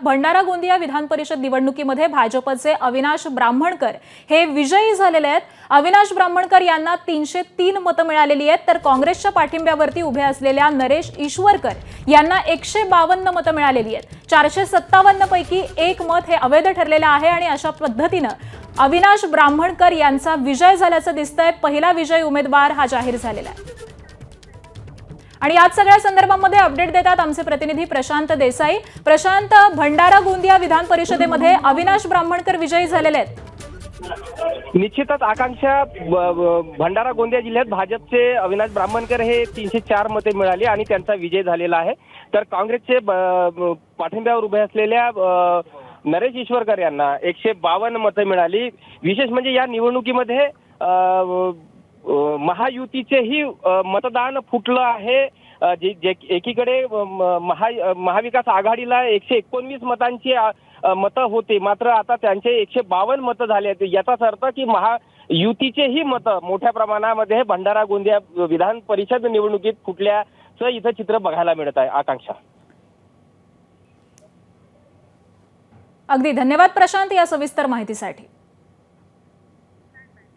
भंडारा गोंदिया विधान परिषद निवडणुकीमध्ये भाजपचे अविनाश ब्राह्मणकर हे विजयी झालेले आहेत। अविनाश ब्राह्मणकर यांना 303 मतं मिळालेली आहेत, तर काँग्रेसच्या पाठिंब्यावरती उभे असलेल्या नरेश ईश्वरकर यांना 152 मतं मिळालेली आहेत। 457 पैकी एक मत हे अवैध ठरलेलं आहे आणि अशा पद्धतीने अविनाश ब्राह्मणकर यांचा विजय झाल्याचं दिसतंय। पहिला विजयी उमेदवार हा जाहीर झालेला आहे आणि याच सगळ्या संदर्भामध्ये अपडेट देतात आमचे प्रतिनिधी प्रशांत देसाई। प्रशांत, भंडारा गोंदिया विधान परिषदेमध्ये अविनाश ब्राह्मणकर विजयी झालेले आहेत। निश्चितच आकांक्षा, भंडारा गोंदिया जिल्ह्यात भाजपचे अविनाश ब्राह्मणकर हे 304 मते मिळाली आणि त्यांचा विजय झालेला आहे। तर काँग्रेसचे पाठिंब्यावर उभे असलेल्या नरेश ईश्वरकर यांना 152 मतं मिळाली। विशेष म्हणजे या निवडणुकीमध्ये महायुतीचेही मतदान फुटलं आहे। एकीकडे महाविकास आघाडीला 119 मतांची मतं होती, मात्र आता त्यांचे 152 मतं झाले आहेत। याचाच अर्थ की महायुतीचेही मतं मोठ्या प्रमाणामध्ये भंडारा गोंदिया विधान परिषद निवडणुकीत फुटल्याचं इथं चित्र बघायला मिळत आहे। आकांक्षा, अगदी धन्यवाद प्रशांत या सविस्तर माहितीसाठी।